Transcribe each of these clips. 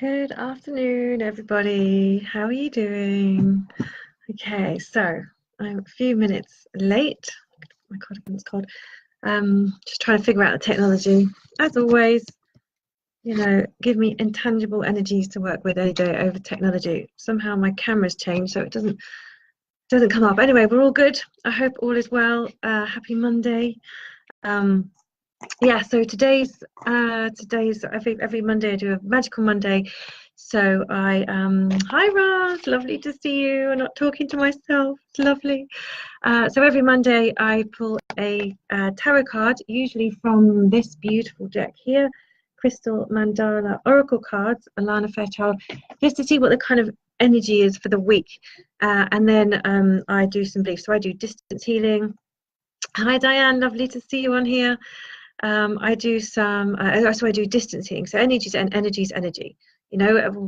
Good afternoon, everybody. How are you doing? Okay, so I'm a few minutes late. My cardigan's cold. Just trying to figure out the technology. As always, give me intangible energies to work with any day over technology. Somehow my camera's changed, so it doesn't come up. Anyway, we're all good. I hope all is well. Happy Monday. Yeah, so today's every Monday I do a magical Monday. So hi Ross, lovely to see you. I'm not talking to myself. It's lovely. So every Monday I pull a tarot card, usually from this beautiful deck here, Crystal Mandala Oracle cards, Alana Fairchild, just to see what the kind of energy is for the week. And then I do some beliefs. So I do distance healing. Hi Diane, lovely to see you on here. I do some, so I do distancing. So energy is energy.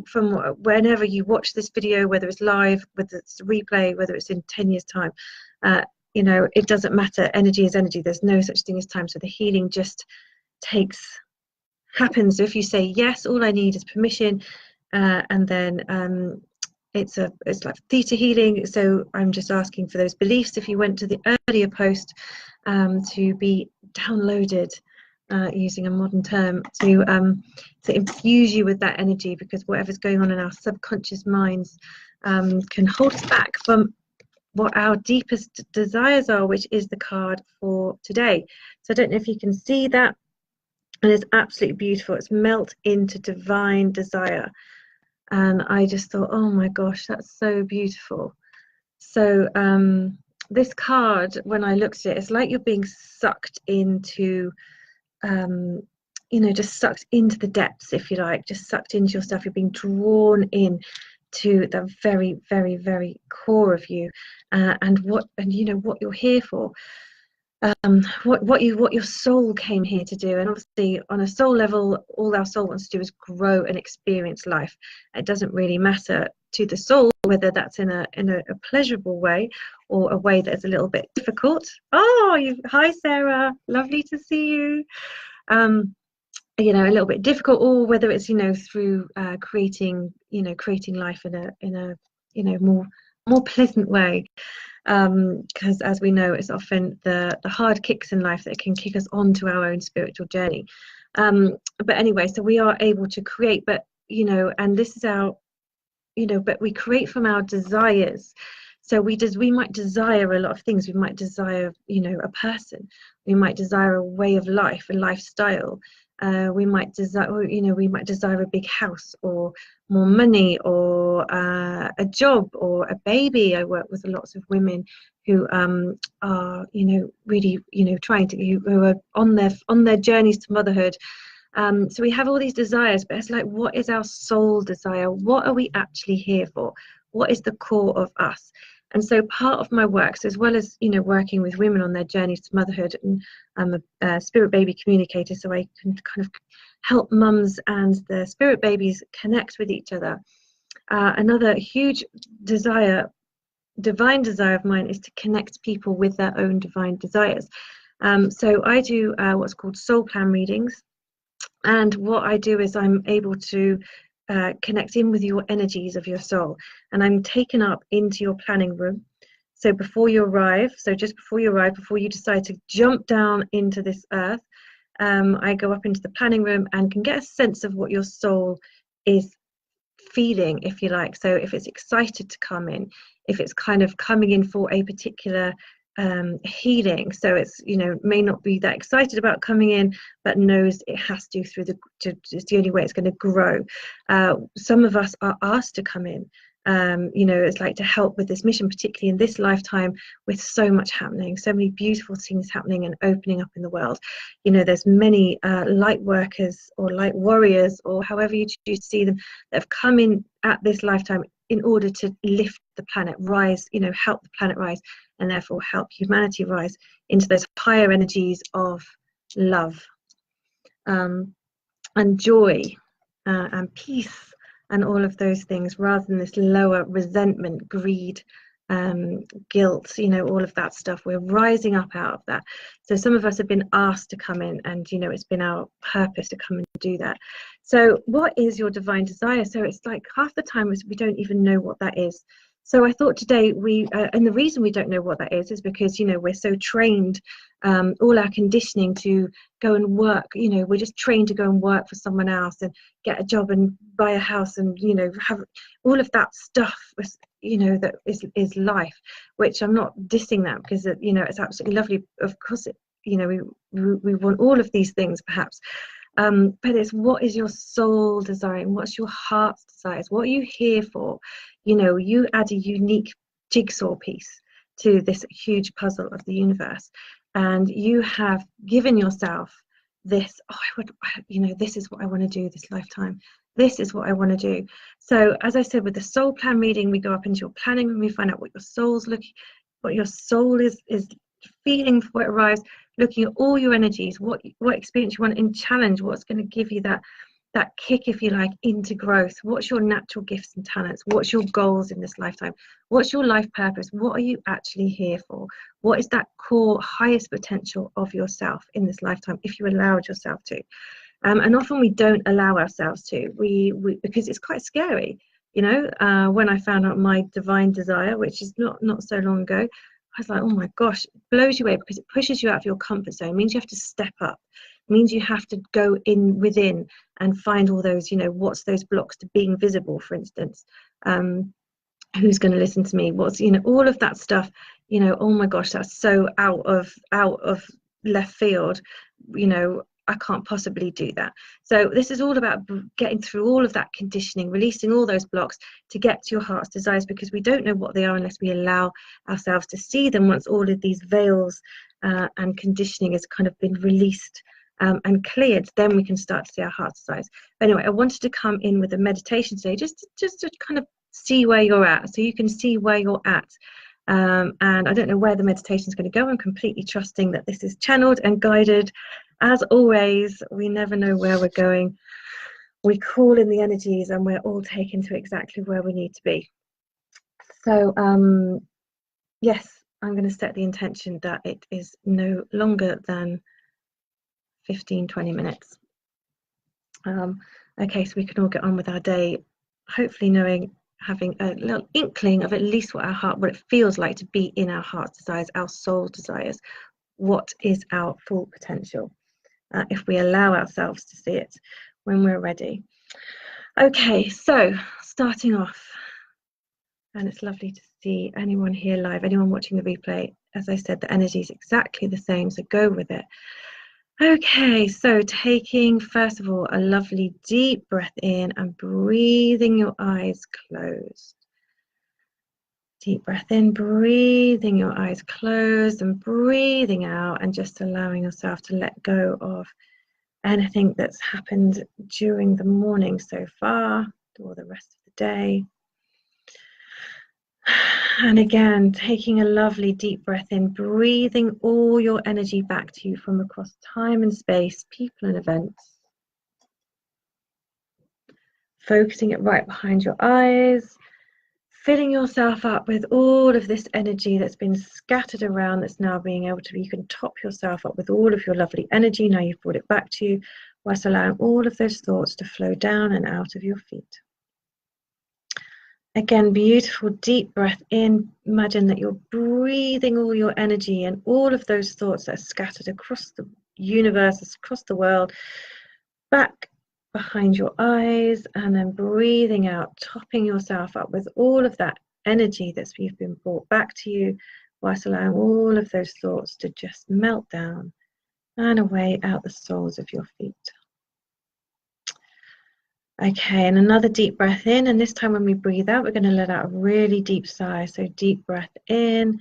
From whenever you watch this video, whether it's live, whether it's a replay, whether it's in 10 years' time, it doesn't matter. Energy is energy. There's no such thing as time. So the healing just happens. So if you say yes, all I need is permission, and then it's like theta healing. So I'm just asking for those beliefs. If you went to the earlier post, to be downloaded, using a modern term, to infuse you with that energy, because whatever's going on in our subconscious minds can hold us back from what our deepest desires are, which is the card for today. So I don't know if you can see that, and it's absolutely beautiful. It's melt into divine desire. And I just thought, oh my gosh, that's so beautiful. So this card, when I looked at it, it's like you're being sucked into, just sucked into the depths, if you like, just sucked into yourself. You're being drawn in to the very, very, very core of you, and what you're here for. What your soul came here to do. And obviously on a soul level, all our soul wants to do is grow and experience life. It doesn't really matter to the soul whether that's in a pleasurable way or a way that's a little bit difficult. Hi Sarah, lovely to see you. A little bit difficult, or whether it's through creating life in a more pleasant way. Because as we know, it's often the hard kicks in life that can kick us onto our own spiritual journey. But anyway, so we are able to create, but and this is our, but we create from our desires. So we might desire a lot of things. We might desire, a person. We might desire a way of life, a lifestyle. We might desire, we might desire a big house, or more money, or a job, or a baby. I work with lots of women who are, really, trying to, who are on their journeys to motherhood. So we have all these desires, but it's like, what is our soul desire? What are we actually here for? What is the core of us? And so part of my work, so as well as working with women on their journeys to motherhood, and I'm a spirit baby communicator, so I can kind of help mums and the spirit babies connect with each other. Another huge desire, divine desire of mine, is to connect people with their own divine desires. So I do what's called soul plan readings. And what I do is I'm able to connect in with your energies of your soul, and I'm taken up into your planning room. So before you arrive, before you decide to jump down into this earth, I go up into the planning room and can get a sense of what your soul is feeling, if you like. So if it's excited to come in, if it's kind of coming in for a particular healing, so it's may not be that excited about coming in, but knows it has to, it's the only way it's going to grow. Some of us are asked to come in, it's like to help with this mission, particularly in this lifetime, with so much happening, so many beautiful things happening and opening up in the world. There's many light workers or light warriors, or however you choose to see them, that have come in at this lifetime in order to lift the planet, rise, help the planet rise, and therefore help humanity rise into those higher energies of love, and joy, and peace, and all of those things, rather than this lower resentment, greed, guilt, you know, all of that stuff. We're rising up out of that. So some of us have been asked to come in, and you know, it's been our purpose to come and do that. So what is your divine desire? So it's like half the time we don't even know what that is. So I thought today and the reason we don't know what that is because, you know, we're so trained, all our conditioning to go and work, you know, we're just trained to go and work for someone else and get a job and buy a house and, you know, have all of that stuff, you know, that is life, which I'm not dissing that because, you know, it's absolutely lovely. Of course, you know, we want all of these things perhaps. But it's what is your soul desiring? What's your heart's desires? What are you here for? You know, you add a unique jigsaw piece to this huge puzzle of the universe, and you have given yourself this. Oh, you know, this is what I want to do this lifetime. This is what I want to do. So, as I said, with the soul plan reading, we go up into your planning and we find out what your soul's looking, what your soul is feeling before it arrives, looking at all your energies, what experience you want in challenge, what's going to give you that kick, if you like, into growth. What's your natural gifts and talents? What's your goals in this lifetime? What's your life purpose? What are you actually here for? What is that core highest potential of yourself in this lifetime, if you allowed yourself to? And often we don't allow ourselves to, we because it's quite scary, you know. When I found out my divine desire, which is not so long ago, I was like, oh my gosh, it blows you away because it pushes you out of your comfort zone. It means you have to step up. It means you have to go within and find all those, you know, what's those blocks to being visible, for instance. Who's going to listen to me? What's, you know, all of that stuff, you know, oh my gosh, that's so out of left field, you know, I can't possibly do that. So this is all about getting through all of that conditioning, releasing all those blocks to get to your heart's desires, because we don't know what they are unless we allow ourselves to see them. Once all of these veils and conditioning has kind of been released and cleared, then we can start to see our heart's desires. But anyway, I wanted to come in with a meditation today, just to kind of see where you're at, so you can see where you're at. And I don't know where the meditation is going to go. I'm completely trusting that this is channeled and guided. As always, we never know where we're going. We call in the energies and we're all taken to exactly where we need to be. So yes, I'm going to set the intention that it is no longer than 15-20 minutes. Okay, so we can all get on with our day, hopefully having a little inkling of at least what it feels like to be in our heart's desires, our soul desires. What is our full potential? If we allow ourselves to see it when we're ready. Okay, so starting off, and it's lovely to see anyone here live, anyone watching the replay. As I said, the energy is exactly the same, so go with it. Okay, so taking first of all a lovely deep breath in and breathing your eyes closed. Deep breath in, breathing your eyes closed, and breathing out and just allowing yourself to let go of anything that's happened during the morning so far or the rest of the day. And again, taking a lovely deep breath in, breathing all your energy back to you from across time and space, people and events. Focusing it right behind your eyes, filling yourself up with all of this energy that's been scattered around, that's now being able to, you can top yourself up with all of your lovely energy. Now you've brought it back to you, whilst allowing all of those thoughts to flow down and out of your feet. Again, beautiful deep breath in. Imagine that you're breathing all your energy and all of those thoughts that are scattered across the universe, across the world, back behind your eyes, and then breathing out, topping yourself up with all of that energy that's been brought back to you, whilst allowing all of those thoughts to just melt down and away out the soles of your feet. Okay, and another deep breath in, and this time when we breathe out, we're going to let out a really deep sigh. So deep breath in,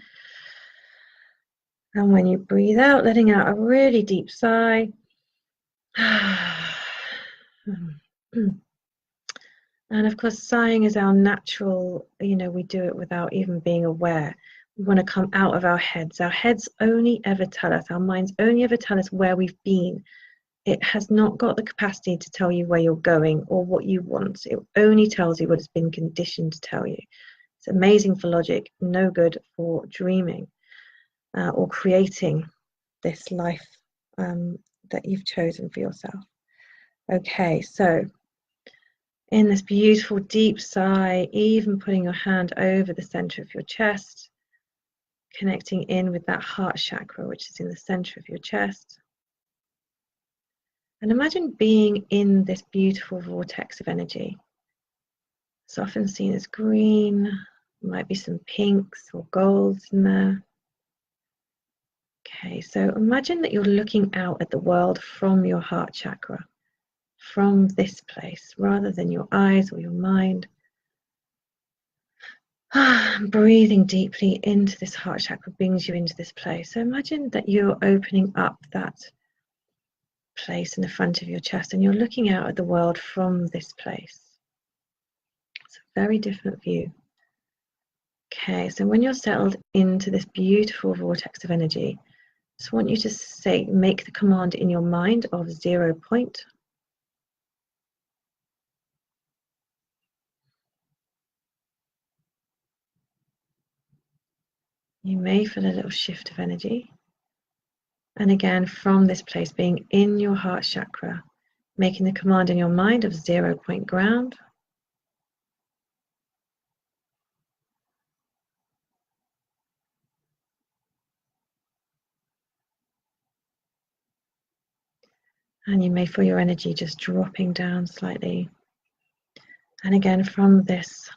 and when you breathe out, letting out a really deep sigh. And of course, sighing is our natural, you know, we do it without even being aware. We want to come out of our heads. Our heads only ever tell us, our minds only ever tell us where we've been. It has not got the capacity to tell you where you're going or what you want. It only tells you what it's been conditioned to tell you. It's amazing for logic, no good for dreaming or creating this life that you've chosen for yourself. Okay, so in this beautiful deep sigh, even putting your hand over the center of your chest, connecting in with that heart chakra, which is in the center of your chest. And imagine being in this beautiful vortex of energy. It's often seen as green, there might be some pinks or golds in there. Okay, so imagine that you're looking out at the world from your heart chakra, from this place, rather than your eyes or your mind. Breathing deeply into this heart chakra brings you into this place. So imagine that you're opening up that place in the front of your chest and you're looking out at the world from this place. It's a very different view. Okay, so when you're settled into this beautiful vortex of energy, I just want you to make the command in your mind of 0 point. You may feel a little shift of energy. And again, from this place, being in your heart chakra, making the command in your mind of 0 point ground. And you may feel your energy just dropping down slightly. And again, from this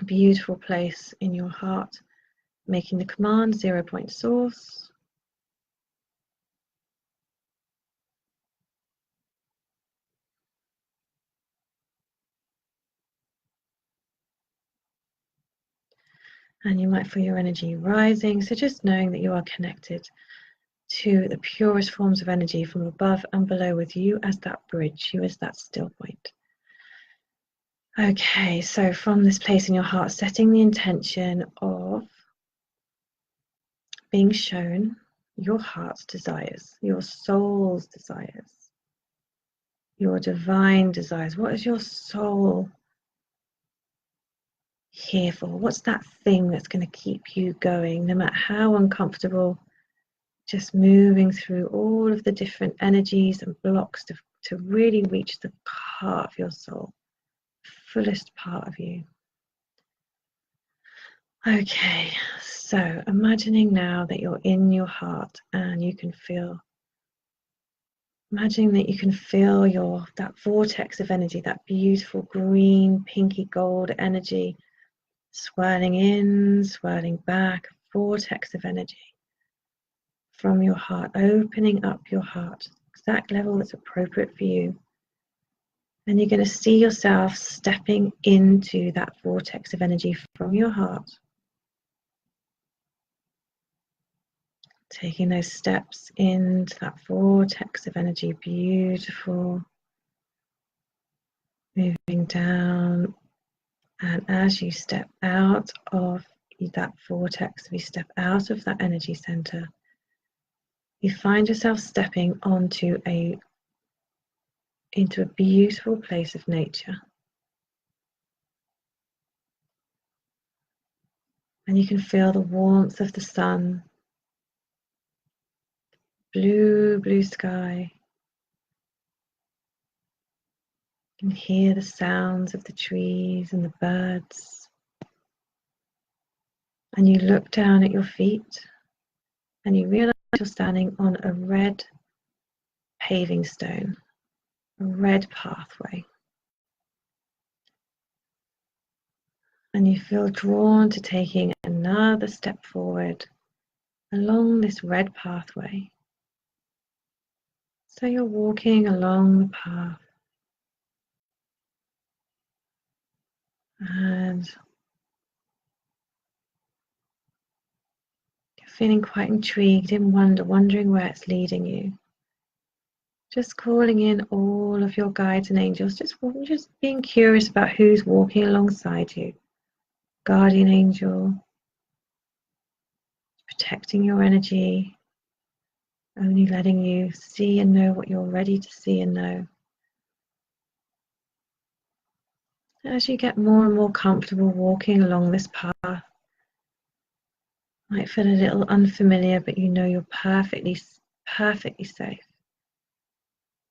beautiful place in your heart, making the command 0 point source. And you might feel your energy rising. So just knowing that you are connected to the purest forms of energy from above and below, with you as that bridge, you as that still point. Okay, so from this place in your heart, setting the intention of being shown your heart's desires, your soul's desires, your divine desires. What is your soul here for? What's that thing that's going to keep you going, no matter how uncomfortable? Just moving through all of the different energies and blocks to really reach the heart of your soul, fullest part of you. Okay, so imagining now that you're in your heart and you can feel, imagining that you can feel that vortex of energy, that beautiful green, pinky gold energy swirling in, swirling back, a vortex of energy from your heart, opening up your heart, exact level that's appropriate for you. And you're going to see yourself stepping into that vortex of energy from your heart. Taking those steps into that vortex of energy, beautiful. Moving down. And as you step out of that vortex, we step out of that energy center, you find yourself stepping into a beautiful place of nature. And you can feel the warmth of the sun, blue sky. You can hear the sounds of the trees and the birds. And you look down at your feet and you realize you're standing on a red paving stone, a red pathway. And you feel drawn to taking another step forward along this red pathway. So you're walking along the path and you're feeling quite intrigued and wondering where it's leading you. Just calling in all of your guides and angels, just being curious about who's walking alongside you. Guardian angel, protecting your energy, only letting you see and know what you're ready to see and know. As you get more and more comfortable walking along this path, might feel a little unfamiliar, but you know you're perfectly safe.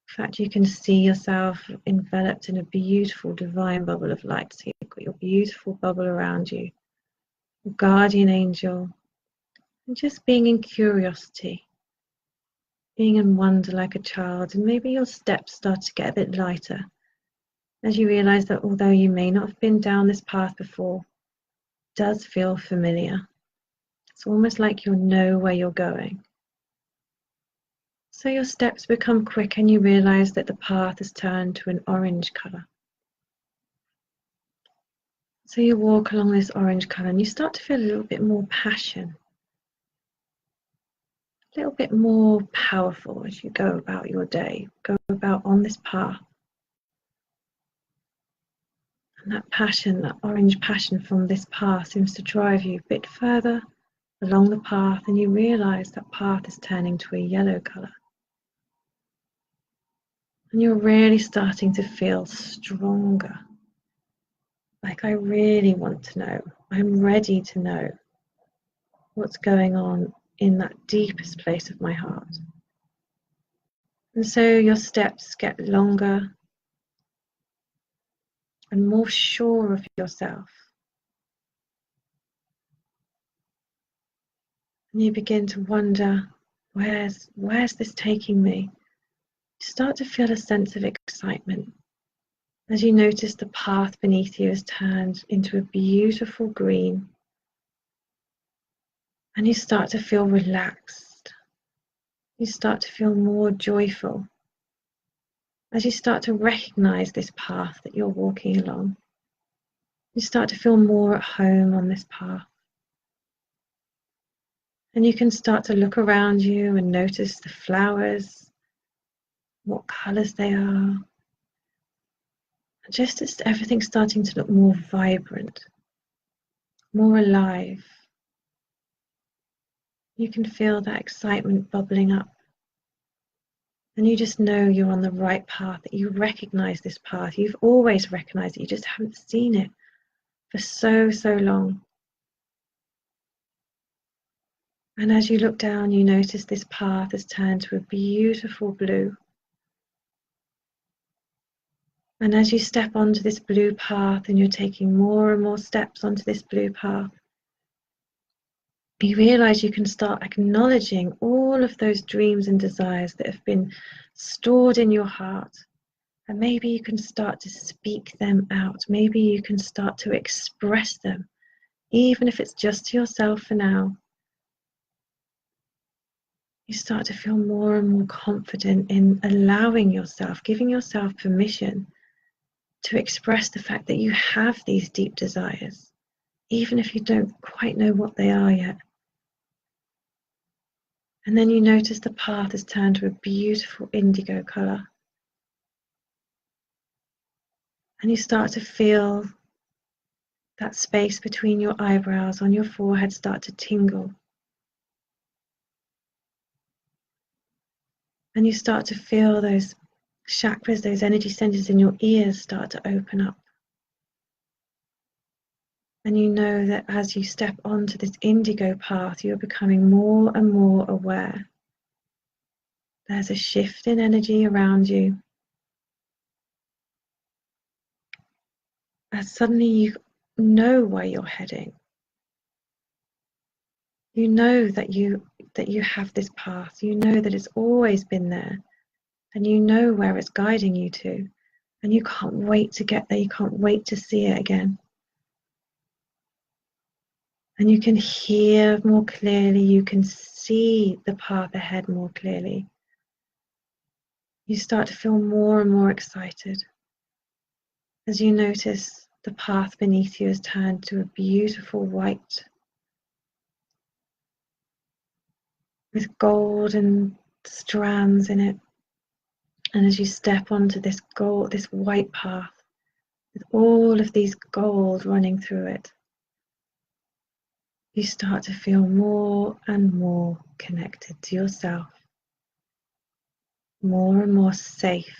In fact, you can see yourself enveloped in a beautiful divine bubble of light. So you've got your beautiful bubble around you, your guardian angel, and just being in curiosity, being in wonder like a child. And maybe your steps start to get a bit lighter as you realize that although you may not have been down this path before, it does feel familiar. It's almost like you know where you're going. So your steps become quick and you realize that the path has turned to an orange color. So you walk along this orange color and you start to feel a little bit more passion, a little bit more powerful as you go about your day, go about on this path. And that passion, that orange passion from this path seems to drive you a bit further along the path, and you realize that path is turning to a yellow color. And you're really starting to feel stronger. Like, I really want to know. I'm ready to know what's going on in that deepest place of my heart. And so your steps get longer and more sure of yourself. And you begin to wonder, where's this taking me? You start to feel a sense of excitement as you notice the path beneath you has turned into a beautiful green, and you start to feel relaxed. You start to feel more joyful as you start to recognize this path that you're walking along. You start to feel more at home on this path. And you can start to look around you and notice the flowers, what colors they are. Just as everything's starting to look more vibrant, more alive, you can feel that excitement bubbling up. And you just know you're on the right path, that you recognize this path. You've always recognized it, you just haven't seen it for so long. And as you look down, you notice this path has turned to a beautiful blue. And as you step onto this blue path and you're taking more and more steps onto this blue path, you realize you can start acknowledging all of those dreams and desires that have been stored in your heart. And maybe you can start to speak them out. Maybe you can start to express them, even if it's just to yourself for now. You start to feel more and more confident in allowing yourself, giving yourself permission to express the fact that you have these deep desires, even if you don't quite know what they are yet. And then you notice the path has turned to a beautiful indigo color. And you start to feel that space between your eyebrows on your forehead start to tingle. And you start to feel those chakras, those energy centers in your ears start to open up. And you know that as you step onto this indigo path, you're becoming more and more aware. There's a shift in energy around you. As suddenly you know where you're heading. You know that you have this path. You know that it's always been there. And you know where it's guiding you to. And you can't wait to get there. You can't wait to see it again. And you can hear more clearly. You can see the path ahead more clearly. You start to feel more and more excited as you notice the path beneath you has turned to a beautiful white with golden strands in it. And as you step onto this white path with all of these gold running through it, you start to feel more and more connected to yourself, more and more safe.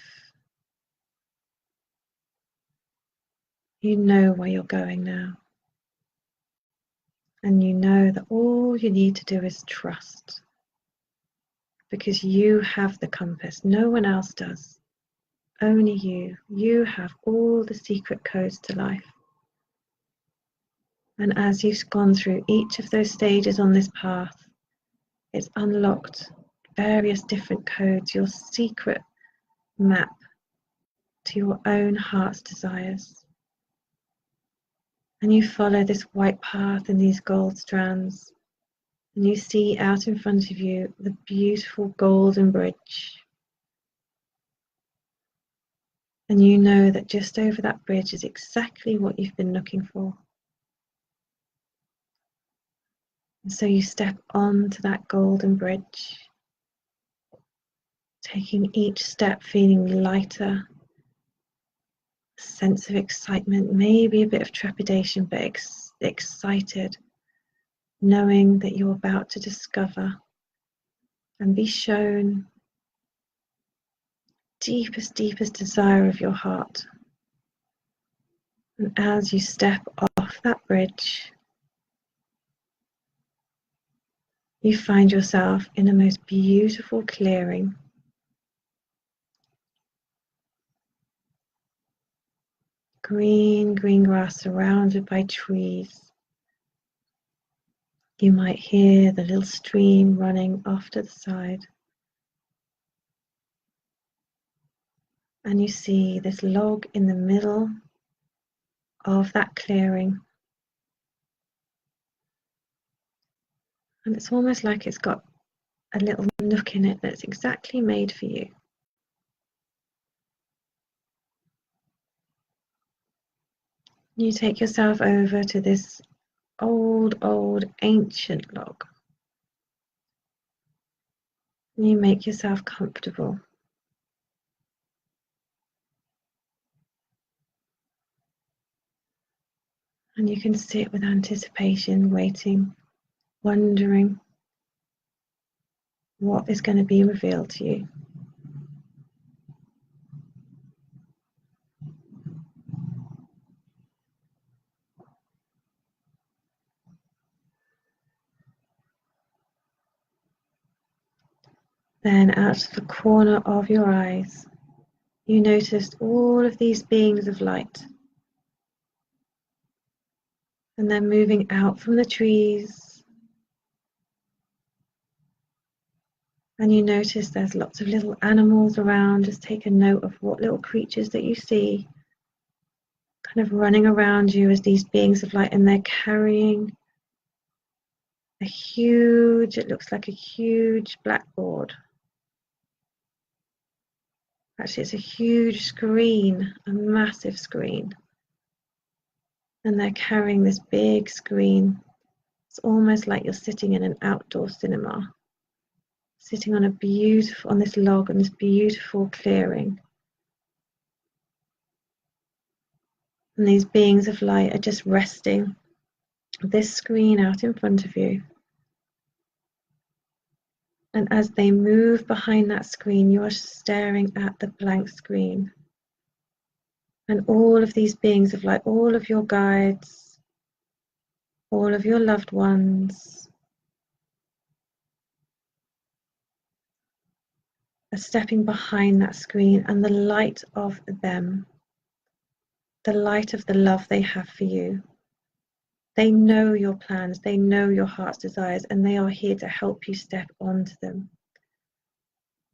You know where you're going now. And you know that all you need to do is trust. Because you have the compass. No one else does. Only you. You have all the secret codes to life. And as you've gone through each of those stages on this path, it's unlocked various different codes, your secret map to your own heart's desires. And you follow this white path and these gold strands, and you see out in front of you the beautiful golden bridge. And you know that just over that bridge is exactly what you've been looking for. And so you step onto that golden bridge, taking each step feeling lighter, a sense of excitement, maybe a bit of trepidation, but excited, knowing that you're about to discover and be shown deepest, deepest desire of your heart. And as you step off that bridge, you find yourself in the most beautiful clearing. Green grass surrounded by trees. You might hear the little stream running off to the side. And you see this log in the middle of that clearing. And it's almost like it's got a little nook in it that's exactly made for you. You take yourself over to this old, ancient log. And you make yourself comfortable. And you can sit with anticipation, waiting, wondering what is going to be revealed to you. Then out of the corner of your eyes, you noticed all of these beings of light. And they're moving out from the trees. And you notice there's lots of little animals around. Just take a note of what little creatures that you see kind of running around you as these beings of light, and they're carrying a huge, it looks like a huge blackboard. Actually, it's a huge screen, a massive screen. And they're carrying this big screen. It's almost like you're sitting in an outdoor cinema, sitting on on this log on this beautiful clearing. And these beings of light are just resting this screen out in front of you. And as they move behind that screen, you are staring at the blank screen. And all of these beings of light, all of your guides, all of your loved ones, are stepping behind that screen, and the light of them, the light of the love they have for you. They know your plans, they know your heart's desires, and they are here to help you step onto them.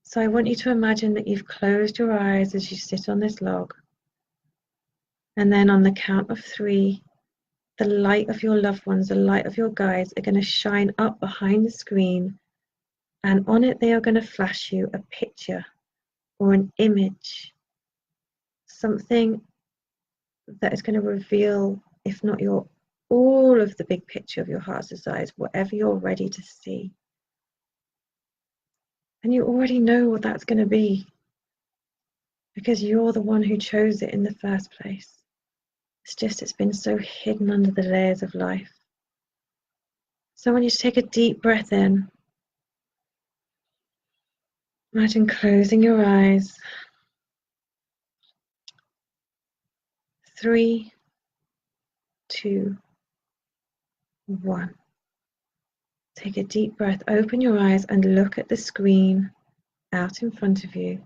So I want you to imagine that you've closed your eyes as you sit on this log. And then on the count of 3, the light of your loved ones, the light of your guides are going to shine up behind the screen. And on it, they are going to flash you a picture or an image, something that is going to reveal, if not all of the big picture of your heart's desires, whatever you're ready to see. And you already know what that's going to be, because you're the one who chose it in the first place. It's been so hidden under the layers of life. So I want you to take a deep breath in. Imagine closing your eyes. 3, 2, 1. Take a deep breath, open your eyes and look at the screen out in front of you.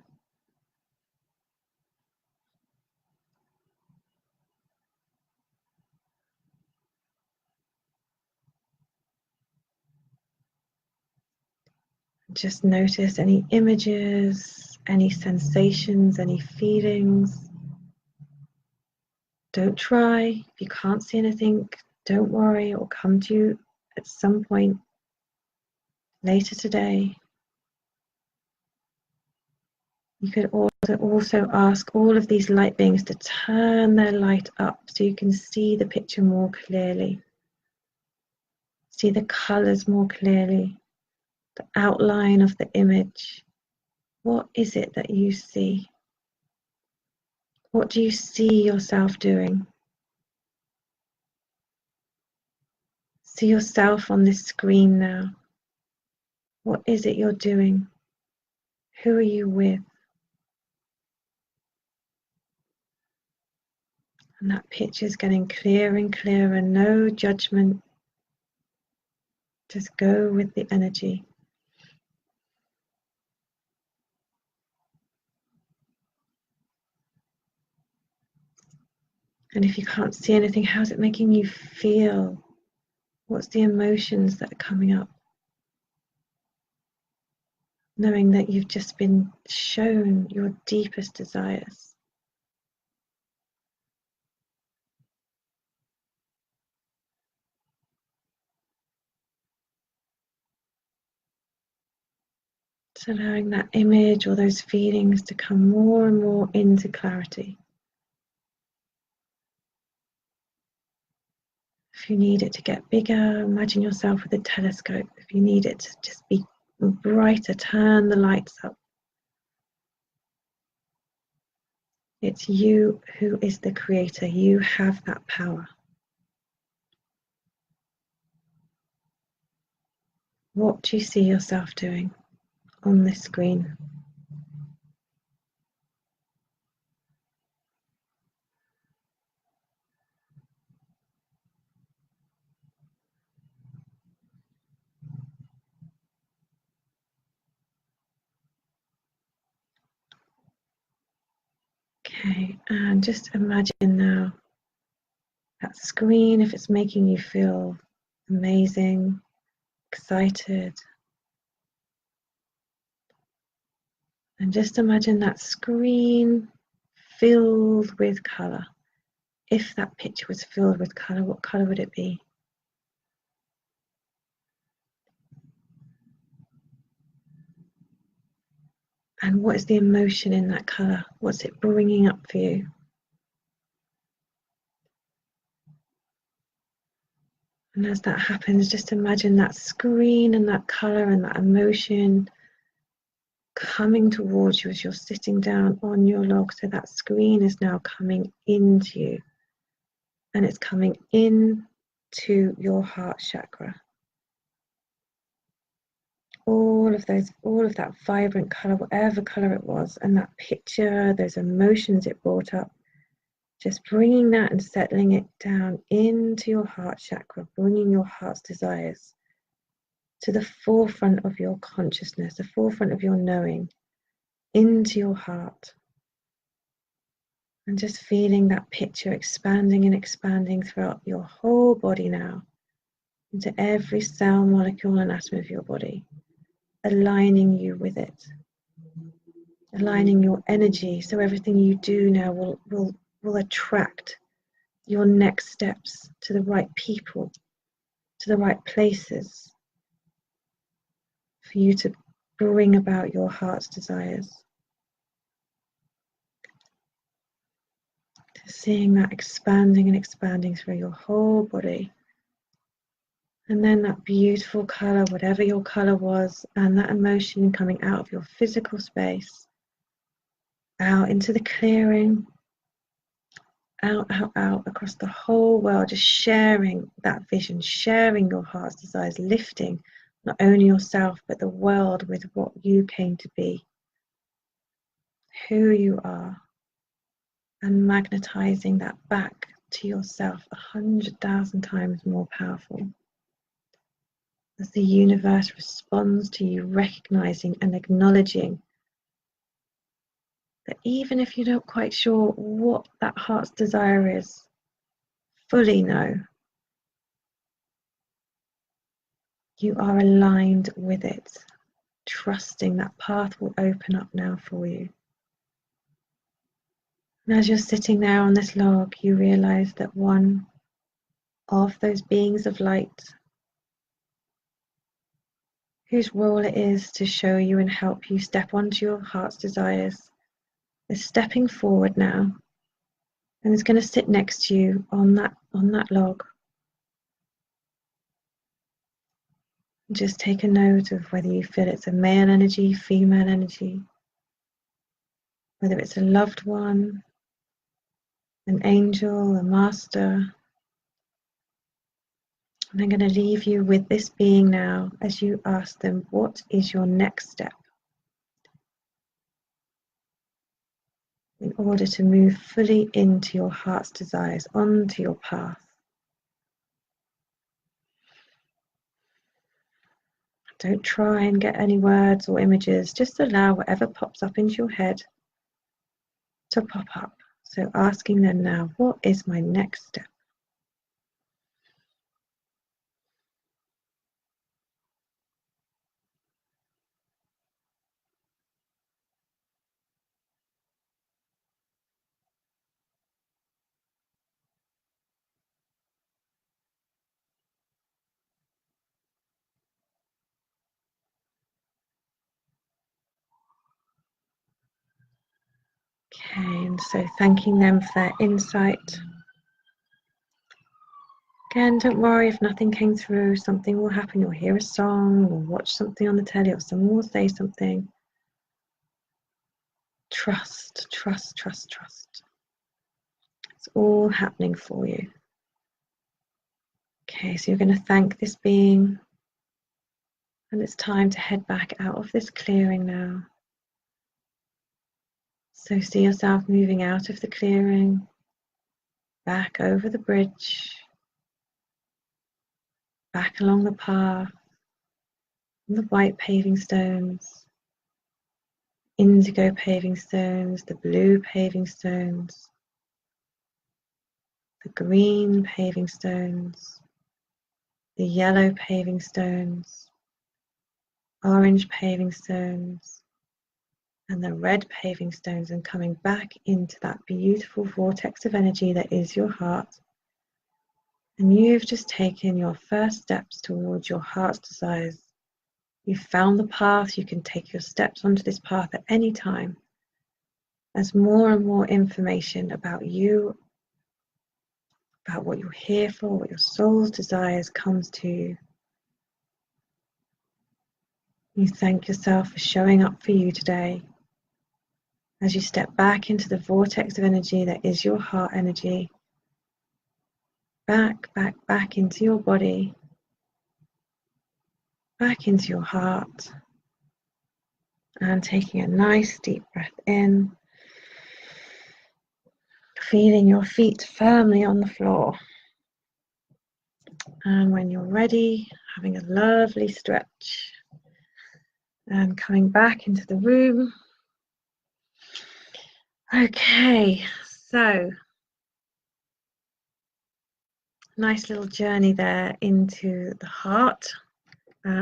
Just notice any images, any sensations, any feelings. Don't try. If you can't see anything, don't worry. It will come to you at some point later today. You could also ask all of these light beings to turn their light up so you can see the picture more clearly. See the colors more clearly, the outline of the image. What is it that you see? What do you see yourself doing? See yourself on this screen now. What is it you're doing? Who are you with? And that picture is getting clearer and clearer, no judgment. Just go with the energy. And if you can't see anything, how's it making you feel? What's the emotions that are coming up? Knowing that you've just been shown your deepest desires. So allowing that image or those feelings to come more and more into clarity. If you need it to get bigger, imagine yourself with a telescope. If you need it to just be brighter, turn the lights up. It's you who is the creator. You have that power. What do you see yourself doing on this screen? Okay, and just imagine now that screen, if it's making you feel amazing, excited. And just imagine that screen filled with colour. If that picture was filled with colour, what colour would it be? And what is the emotion in that colour? What's it bringing up for you? And as that happens, just imagine that screen and that colour and that emotion coming towards you as you're sitting down on your log. So that screen is now coming into you, and it's coming into your heart chakra. All of that vibrant colour, whatever colour it was, and that picture, those emotions it brought up, just bringing that and settling it down into your heart chakra, bringing your heart's desires to the forefront of your consciousness, the forefront of your knowing, into your heart. And just feeling that picture expanding and expanding throughout your whole body now, into every cell, molecule, and atom of your body, aligning you with it, aligning your energy, so everything you do now will attract your next steps to the right people, to the right places, for you to bring about your heart's desires. Seeing that expanding and expanding through your whole body. And then that beautiful colour, whatever your colour was, and that emotion coming out of your physical space, out into the clearing, out across the whole world, just sharing that vision, sharing your heart's desires, lifting not only yourself but the world with what you came to be, who you are, and magnetizing that back to yourself 100,000 times more powerful. As the universe responds to you, recognizing and acknowledging that even if you're not quite sure what that heart's desire is, fully know you are aligned with it, trusting that path will open up now for you. And as you're sitting there on this log, you realize that one of those beings of light, whose role it is to show you and help you step onto your heart's desires, is stepping forward now and is going to sit next to you on that log. Just take a note of whether you feel it's a male energy, female energy, whether it's a loved one, an angel, a master. And I'm going to leave you with this being now as you ask them, what is your next step in order to move fully into your heart's desires, onto your path? Don't try and get any words or images, just allow whatever pops up into your head to pop up. So asking them now, what is my next step? Okay, and so thanking them for their insight. Again, don't worry if nothing came through, something will happen. You'll hear a song or watch something on the telly or someone will say something. Trust, trust, trust, trust. It's all happening for you. Okay, so you're going to thank this being, and it's time to head back out of this clearing now. So see yourself moving out of the clearing, back over the bridge, back along the path, the white paving stones, indigo paving stones, the blue paving stones, the green paving stones, the yellow paving stones, orange paving stones, and the red paving stones, and coming back into that beautiful vortex of energy that is your heart. And you've just taken your first steps towards your heart's desires. You've found the path. You can take your steps onto this path at any time. As more and more information about you, about what you're here for, what your soul's desires comes to you, you thank yourself for showing up for you today. As you step back into the vortex of energy that is your heart energy, back, back, back into your body, back into your heart, and taking a nice deep breath in, feeling your feet firmly on the floor. And when you're ready, having a lovely stretch and coming back into the room. Okay, so nice little journey there into the heart,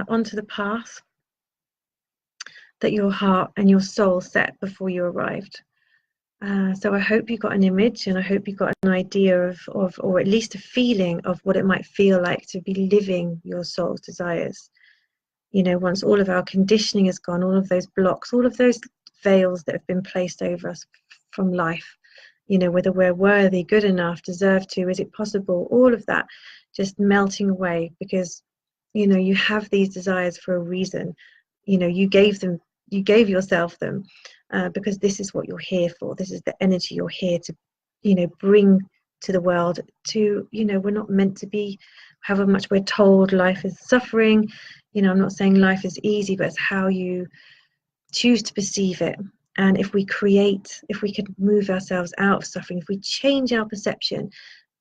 onto the path that your heart and your soul set before you arrived. So I hope you got an image, and I hope you got an idea of, or at least a feeling of what it might feel like to be living your soul's desires. You know, once all of our conditioning is gone, all of those blocks, all of those veils that have been placed over us from life, you know, whether we're worthy, good enough, deserve to, is it possible, all of that just melting away, because, you know, you have these desires for a reason. You know, you gave yourself them because this is what you're here for. This is the energy you're here to, you know, bring to the world. To, you know, we're not meant to be, however much we're told life is suffering. You know, I'm not saying life is easy, but it's how you choose to perceive it. And if we could move ourselves out of suffering, if we change our perception,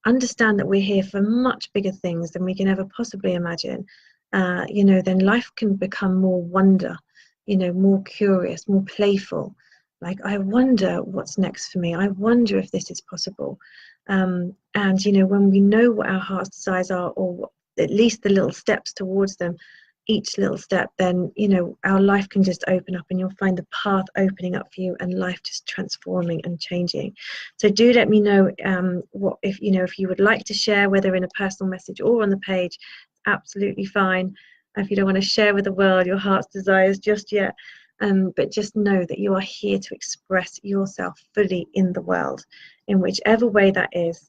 understand that we're here for much bigger things than we can ever possibly imagine, you know, then life can become more wonder, you know, more curious, more playful. Like, I wonder what's next for me. I wonder if this is possible. And, you know, when we know what our heart's desires are, or what, at least the little steps towards them, each little step, then, you know, our life can just open up, and you'll find the path opening up for you, and life just transforming and changing. So do let me know what, if you know, if you would like to share, whether in a personal message or on the page, absolutely fine. If you don't want to share with the world your heart's desires just yet, but just know that you are here to express yourself fully in the world, in whichever way that is,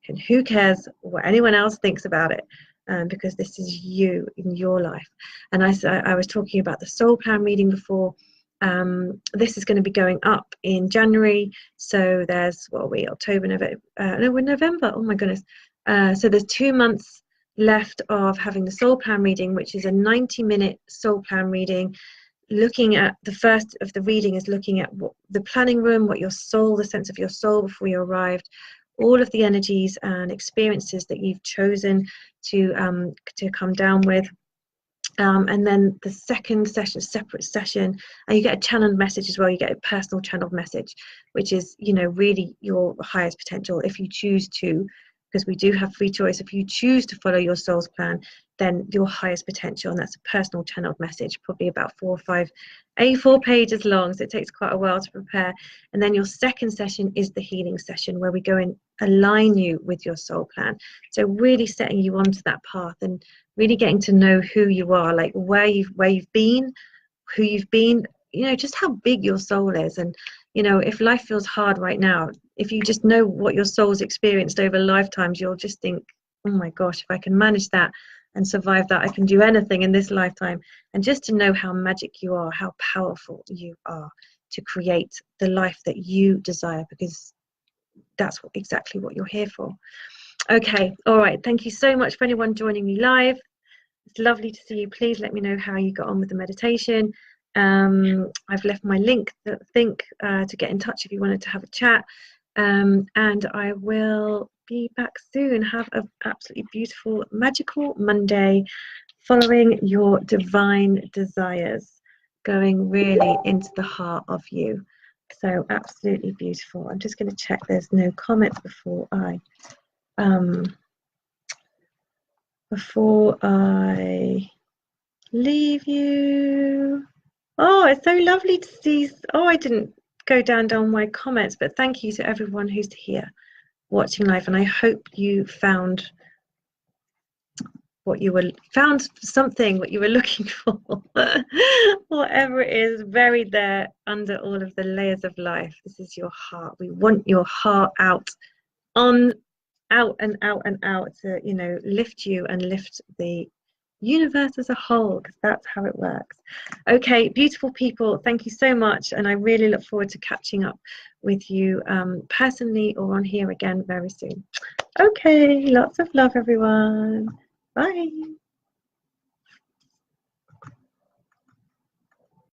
and who cares what anyone else thinks about it. Because this is you in your life. And I was talking about the soul plan reading before. This is going to be going up in January. So there's, what are we, October, November? No, we're November. Oh my goodness. So there's 2 months left of having the soul plan reading, which is a 90-minute soul plan reading. Looking at the first of the reading is looking at what the planning room, what your soul, the sense of your soul before you arrived, all of the energies and experiences that you've chosen to come down with. And then the second session, separate session, and you get a channeled message as well. You get a personal channeled message, which is, you know, really your highest potential if you choose to, because we do have free choice. If you choose to follow your soul's plan, then your highest potential, and that's a personal channeled message, probably about 4 or 5 A4 pages long, so it takes quite a while to prepare. And then your second session is the healing session, where we go and align you with your soul plan. So really setting you onto that path, and really getting to know who you are, like where you've been, who you've been, you know, just how big your soul is. And, you know, if life feels hard right now, if you just know what your soul's experienced over lifetimes, you'll just think, oh my gosh, if I can manage that and survive that, I can do anything in this lifetime. And just to know how magic you are, how powerful you are to create the life that you desire, because that's exactly what you're here for. Okay, all right, thank you so much for anyone joining me live. It's lovely to see you. Please let me know how you got on with the meditation. I've left my link to get in touch if you wanted to have a chat. And I will be back soon. Have an absolutely beautiful, magical Monday, following your divine desires, going really into the heart of you. So absolutely beautiful. I'm just going to check there's no comments before I leave you. Oh, it's so lovely to see. Oh, I didn't go down my comments, but thank you to everyone who's here watching live, and I hope you found what you were looking for. Whatever it is buried there under all of the layers of life. This is your heart. We want your heart out and out to, you know, lift you and lift the universe as a whole, because that's how it works. Okay, beautiful people, thank you so much, and I really look forward to catching up with you personally or on here again very soon. Okay, lots of love, everyone. Bye.